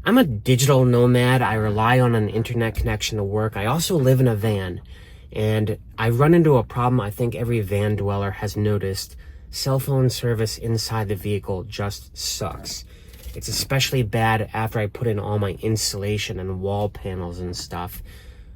I'm a digital nomad. I rely on an internet connection to work. I also live in a van, and I run into a problem I think every van dweller has noticed. Cell phone service inside the vehicle just sucks. It's especially bad after I put in all my insulation and wall panels and stuff.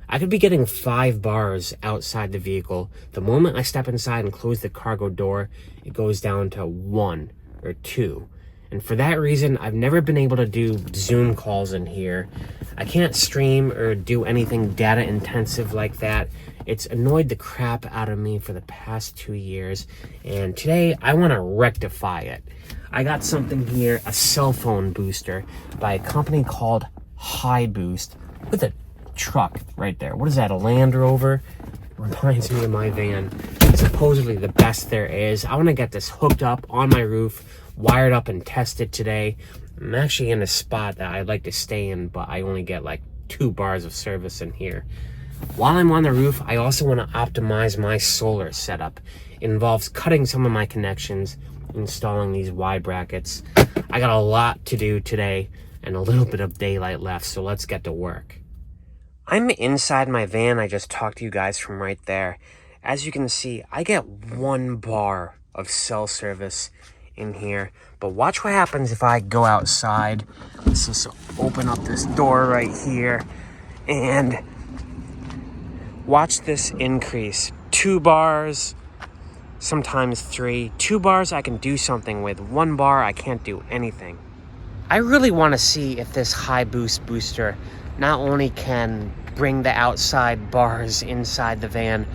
I could be getting 5 bars outside the vehicle. The moment I step inside and close the cargo door, it goes down to 1 or 2. And for that reason, I've never been able to do Zoom calls in here. I can't stream or do anything data intensive like that. It's annoyed the crap out of me for the past 2 years, and today I want to rectify it. I got something here, a cell phone booster by a company called High Boost. Look at the truck right there. What is that, a Land Rover? Reminds me of my van. It's supposedly the best there is. I want to get this hooked up on my roof, wired up and tested today. I'm actually in a spot that I'd like to stay in, but I only get like 2 bars of service in here. While I'm on the roof, I also want to optimize my solar setup. It involves cutting some of my connections, installing these Y brackets. I got a lot to do today and a little bit of daylight left, so let's get to work. I'm inside my van. I just talked to you guys from right there. As you can see, I get 1 bar of cell service in here, but watch what happens if I go outside. Let's just open up this door right here and watch this increase. 2 bars, sometimes 3. 2 bars I can do something with. 1 bar I can't do anything. I really want to see if this high boost booster not only can bring the outside bars inside the van,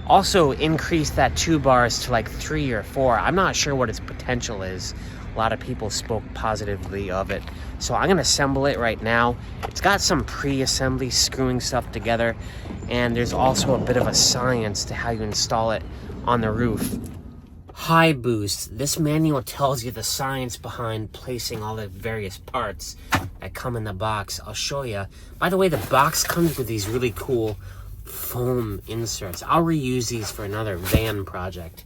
also increase that 2 bars to like 3 or 4. I'm not sure what its potential is. A lot of people spoke positively of it. So I'm gonna assemble it right now. It's got some pre-assembly screwing stuff together, and there's also a bit of a science to how you install it on the roof. High Boost. This manual tells you the science behind placing all the various parts that come in the box. I'll show you. By the way, the box comes with these really cool foam inserts. I'll reuse these for another van project.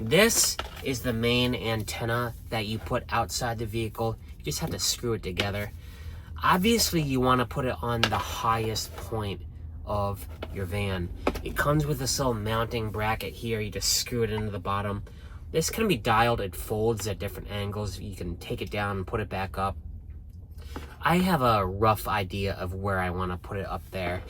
This is the main antenna that you put outside the vehicle. You just have to screw it together. Obviously, you want to put it on the highest point of your van. It comes with this little mounting bracket here. You just screw it into the bottom. This can be dialed. It folds at different angles. You can take it down and put it back up. I have a rough idea of where I want to put it up there.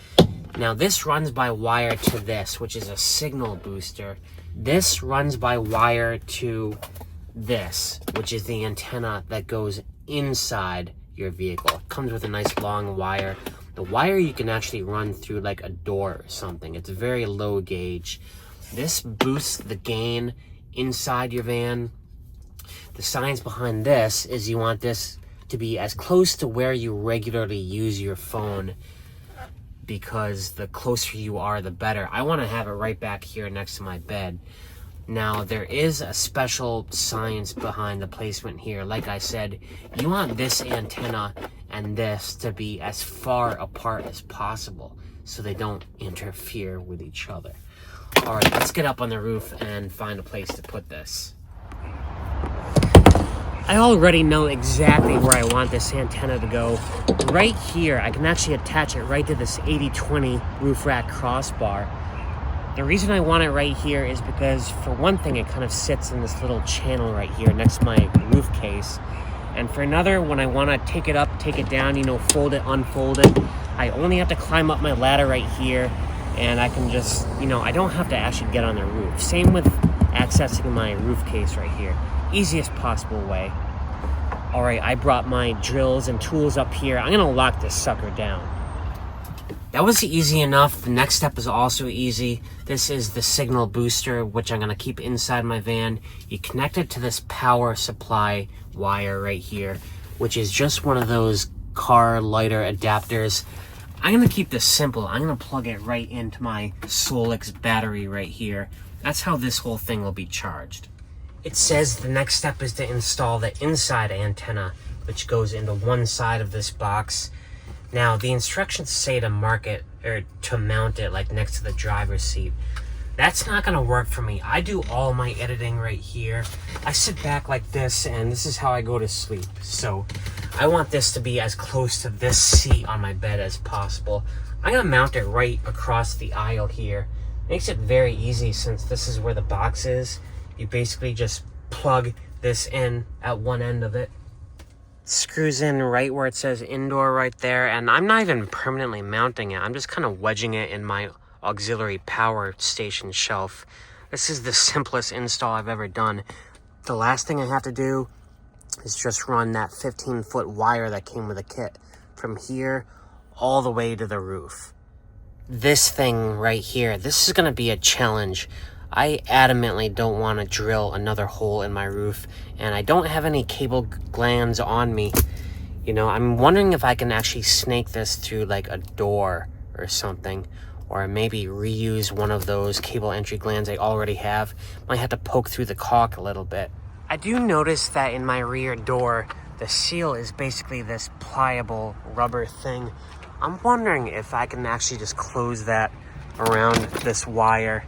Now this runs by wire to this, which is a signal booster. This runs by wire to this, which is the antenna that goes inside your vehicle. It comes with a nice long wire. The wire you can actually run through like a door or something. It's very low gauge. This boosts the gain inside your van. The science behind this is you want this to be as close to where you regularly use your phone, because the closer you are, the better. I want to have it right back here next to my bed. Now, there is a special science behind the placement here. Like I said, you want this antenna and this to be as far apart as possible so they don't interfere with each other. All right, let's get up on the roof and find a place to put this. I already know exactly where I want this antenna to go. Right here, I can actually attach it right to this 80/20 roof rack crossbar. The reason I want it right here is because, for one thing, it kind of sits in this little channel right here next to my roof case. And for another, when I want to take it up, take it down, fold it, unfold it, I only have to climb up my ladder right here, and I can just, I don't have to actually get on the roof. Same with accessing my roof case right here. Easiest possible way. All right, I brought my drills and tools up here. I'm gonna lock this sucker down. That was easy enough. The next step is also easy. This is the signal booster, which I'm gonna keep inside my van. You connect it to this power supply wire right here, which is just one of those car lighter adapters. I'm gonna keep this simple. I'm gonna plug it right into my Solix battery right here. That's how this whole thing will be charged. It says the next step is to install the inside antenna, which goes into one side of this box. Now, the instructions say to mark it, or to mount it, like next to the driver's seat. That's not gonna work for me. I do all my editing right here. I sit back like this, and this is how I go to sleep. So I want this to be as close to this seat on my bed as possible. I'm gonna mount it right across the aisle here. Makes it very easy since this is where the box is. You basically just plug this in at one end of it. Screws in right where it says indoor right there, and I'm not even permanently mounting it. I'm just kind of wedging it in my auxiliary power station shelf. This is the simplest install I've ever done. The last thing I have to do is just run that 15-foot wire that came with the kit from here all the way to the roof. This thing right here, this is going to be a challenge. I adamantly don't want to drill another hole in my roof, and I don't have any cable glands on me. You know, I'm wondering if I can actually snake this through like a door or something, or maybe reuse one of those cable entry glands I already have. Might have to poke through the caulk a little bit. I do notice that in my rear door, the seal is basically this pliable rubber thing. I'm wondering if I can actually just close that around this wire.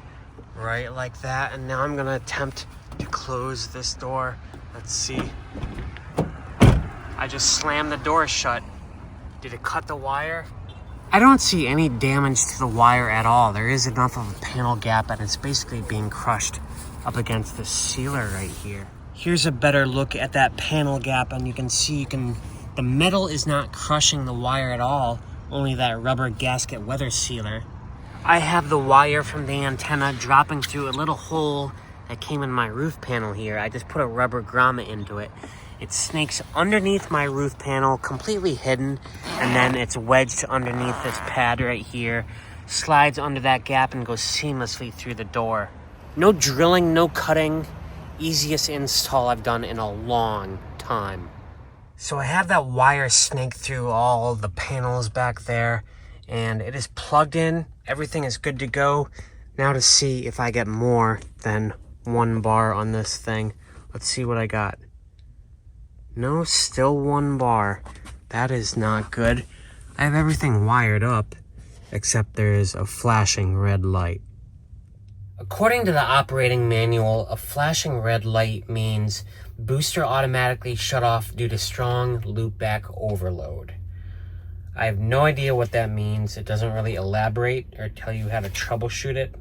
Right like that, and now I'm gonna attempt to close this door. Let's see. I just slammed the door shut. Did it cut the wire? I don't see any damage to the wire at all. There is enough of a panel gap, and it's basically being crushed up against the sealer right here. Here's a better look at that panel gap, and you can see the metal is not crushing the wire at all, only that rubber gasket weather sealer. I have the wire from the antenna dropping through a little hole that came in my roof panel here. I just put a rubber grommet into it. It snakes underneath my roof panel, completely hidden, and then it's wedged underneath this pad right here, slides under that gap and goes seamlessly through the door. No drilling, no cutting. Easiest install I've done in a long time. So I have that wire snaked through all the panels back there, and it is plugged in. Everything is good to go. Now to see if I get more than 1 bar on this thing. Let's see what I got. No, still 1 bar. That is not good. I have everything wired up, except there is a flashing red light. According to the operating manual, a flashing red light means booster automatically shut off due to strong loopback overload. I have no idea what that means. It doesn't really elaborate or tell you how to troubleshoot it.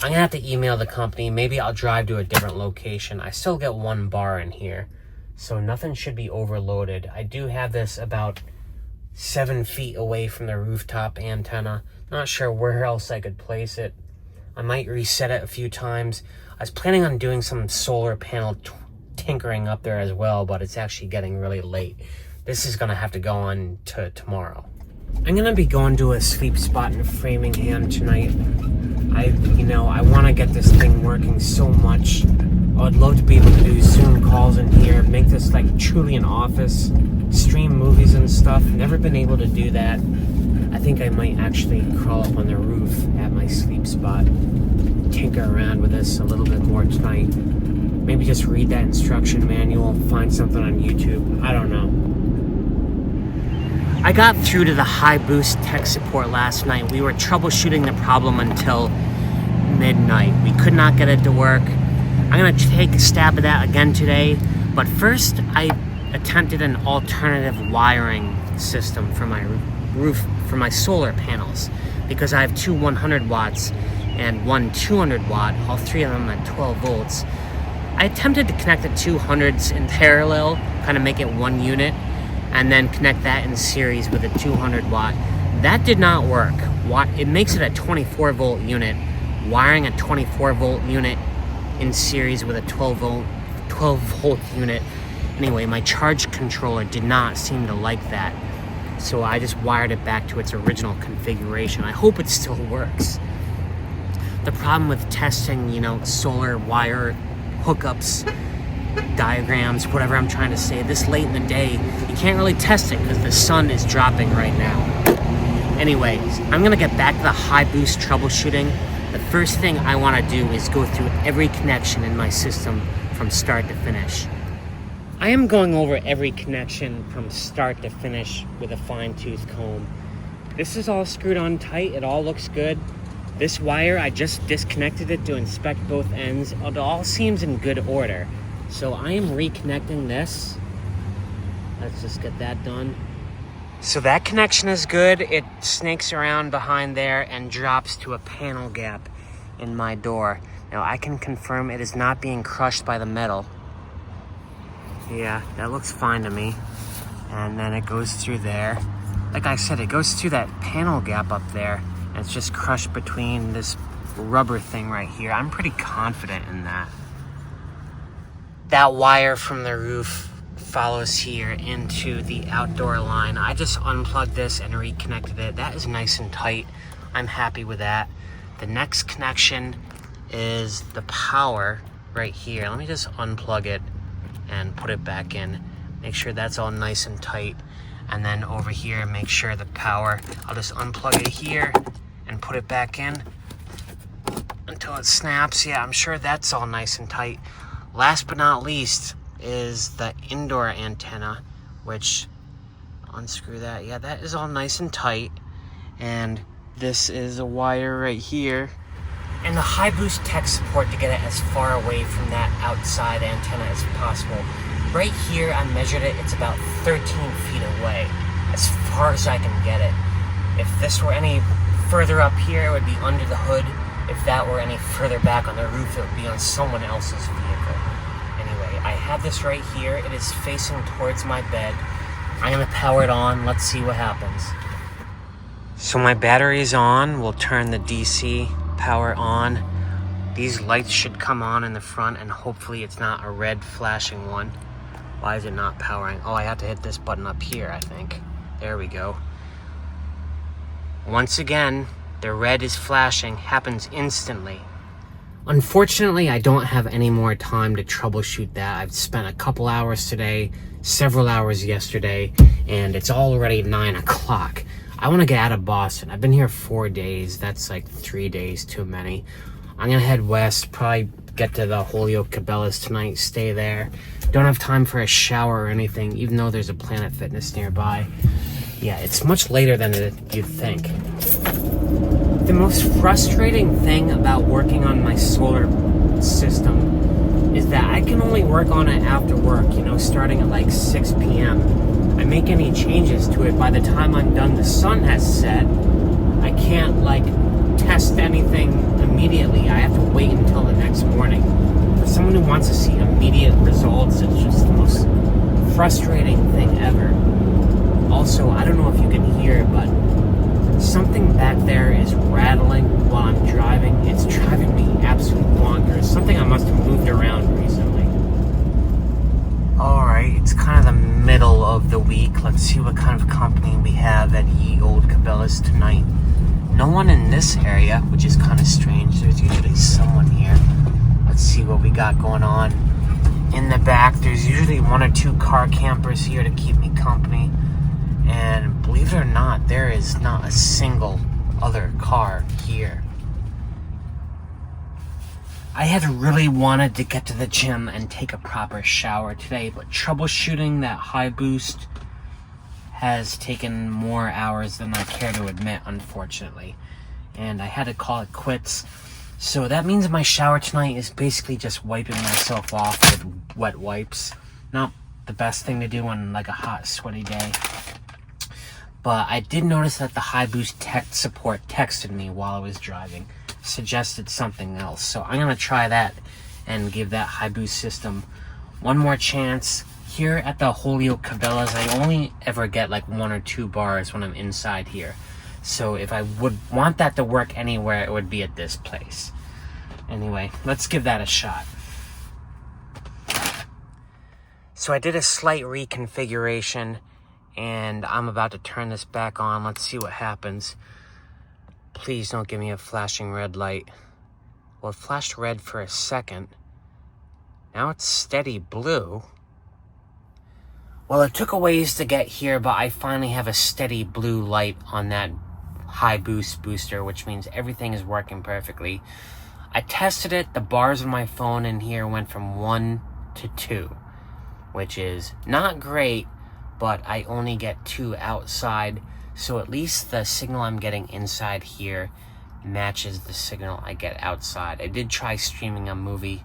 I'm gonna have to email the company. Maybe I'll drive to a different location. I still get 1 bar in here, so nothing should be overloaded. I do have this about 7 feet away from the rooftop antenna. Not sure where else I could place it. I might reset it a few times. I was planning on doing some solar panel tinkering up there as well, but it's actually getting really late. This is gonna have to go on to tomorrow. I'm gonna be going to a sleep spot in Framingham tonight. I wanna get this thing working so much. I would love to be able to do Zoom calls in here, make this like truly an office, stream movies and stuff. Never been able to do that. I think I might actually crawl up on the roof at my sleep spot, tinker around with this a little bit more tonight. Maybe just read that instruction manual, find something on YouTube. I don't know. I got through to the high boost tech support last night. We were troubleshooting the problem until midnight. We could not get it to work. I'm gonna take a stab at that again today, but first I attempted an alternative wiring system for my roof, for my solar panels, because I have 2 100 watts and 1 200 watt, all 3 of them at 12 volts. I attempted to connect the 200s in parallel, kind of make it 1 unit, and then connect that in series with a 200 watt. That did not work. It makes it a 24 volt unit. Wiring a 24 volt unit in series with a 12 volt unit. Anyway, my charge controller did not seem to like that. So I just wired it back to its original configuration. I hope it still works. The problem with testing, solar wire hookups, diagrams, whatever I'm trying to say, this late in the day, you can't really test it because the sun is dropping right now. Anyways, I'm gonna get back to the high boost troubleshooting. The first thing I want to do is go through every connection in my system from start to finish. I am going over every connection from start to finish with a fine-tooth comb. This is all screwed on tight. It all looks good. This wire, I just disconnected it to inspect both ends. It all seems in good order. So I am reconnecting this let's just get that done. So that connection is good. It snakes around behind there and drops to a panel gap in my door. Now I can confirm it is not being crushed by the metal. Yeah, that looks fine to me. And then it goes through there. Like I said, it goes through that panel gap up there, and it's just crushed between this rubber thing right here. I'm pretty confident in that. That wire from the roof follows here into the outdoor line. I just unplugged this and reconnected it. That is nice and tight. I'm happy with that. The next connection is the power right here. Let me just unplug it and put it back in. Make sure that's all nice and tight. And then over here, make sure the power, I'll just unplug it here and put it back in until it snaps. Yeah, I'm sure that's all nice and tight. Last but not least is the indoor antenna, which, unscrew that. Yeah, that is all nice and tight. And this is a wire right here. And the high boost tech support to get it as far away from that outside antenna as possible. Right here, I measured it, it's about 13 feet away, as far as I can get it. If this were any further up here, it would be under the hood. If that were any further back on the roof, it would be on someone else's vehicle. Anyway, I have this right here. It is facing towards my bed. I'm gonna power it on. Let's see what happens. So my battery is on. We'll turn the DC power on. These lights should come on in the front, and hopefully it's not a red flashing one. Why is it not powering? Oh, I have to hit this button up here, I think. There we go. Once again, the red is flashing, happens instantly. Unfortunately, I don't have any more time to troubleshoot that. I've spent a couple hours today, several hours yesterday, and it's already 9 o'clock. I want to get out of Boston. I've been here 4 days. That's like 3 days too many. I'm going to head west, probably get to the Holyoke Cabela's tonight, stay there. Don't have time for a shower or anything, even though there's a Planet Fitness nearby. Yeah, it's much later than you'd think. The most frustrating thing about working on my solar system is that I can only work on it after work, starting at like 6 p.m. I make any changes to it, by the time I'm done, the sun has set. I can't test anything immediately. I have to wait until the next morning. For someone who wants to see immediate results, it's just the most frustrating thing ever. Also, I don't know if you can hear, but something back there is rattling while I'm driving. It's driving me absolutely bonkers. Something I must have moved around recently. Alright, it's kind of the middle of the week. Let's see what kind of company we have at Ye Old Cabela's tonight. No one in this area, which is kind of strange. There's usually someone here. Let's see what we got going on. In the back, there's usually 1 or 2 car campers here to keep me company. And believe it or not, there is not a single other car here. I had really wanted to get to the gym and take a proper shower today, but troubleshooting that high boost has taken more hours than I care to admit, unfortunately. And I had to call it quits. So that means my shower tonight is basically just wiping myself off with wet wipes. Not the best thing to do on a hot, sweaty day. But I did notice that the high boost tech support texted me while I was driving. Suggested something else. So I'm going to try that and give that high boost system one more chance. Here at the Holyoke Cabela's, I only ever get 1 or 2 bars when I'm inside here. So if I would want that to work anywhere, it would be at this place. Anyway, let's give that a shot. So I did a slight reconfiguration, and I'm about to turn this back on. Let's see what happens. Please don't give me a flashing red light. Well, it flashed red for a second. Now it's steady blue. Well, it took a ways to get here, but I finally have a steady blue light on that high boost booster, which means everything is working perfectly. I tested it. The bars on my phone in here went from 1 to 2, which is not great, but I only get 2 outside, so at least the signal I'm getting inside here matches the signal I get outside. I did try streaming a movie,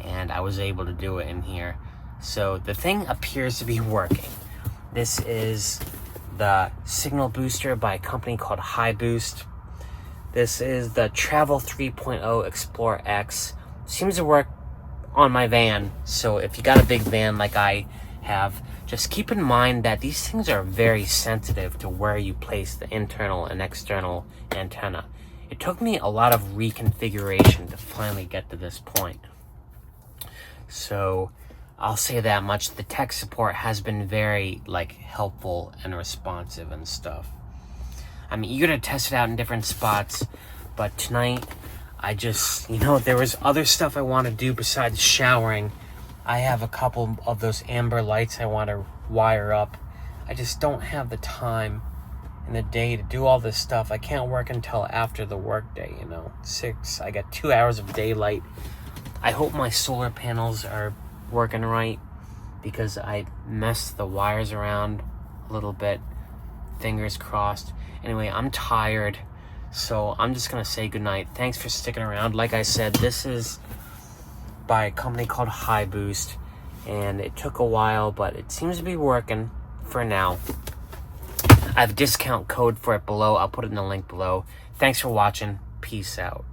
and I was able to do it in here. So the thing appears to be working. This is the signal booster by a company called High Boost. This is the Travel 3.0 Explorer X. Seems to work on my van, so if you got a big van like I have, just keep in mind that these things are very sensitive to where you place the internal and external antenna. It took me a lot of reconfiguration to finally get to this point. So I'll say that much. The tech support has been very helpful and responsive and stuff. I'm eager to test it out in different spots, but tonight I just, there was other stuff I want to do besides showering. I have a couple of those amber lights I want to wire up. I just don't have the time in the day to do all this stuff. I can't work until after the work day, 6. I got 2 hours of daylight. I hope my solar panels are working right because I messed the wires around a little bit. Fingers crossed. Anyway, I'm tired, so I'm just gonna say goodnight. Thanks for sticking around. Like I said, this is by a company called High Boost, and it took a while, but it seems to be working for now. I have a discount code for it below. I'll put it in the link below. Thanks for watching. Peace out.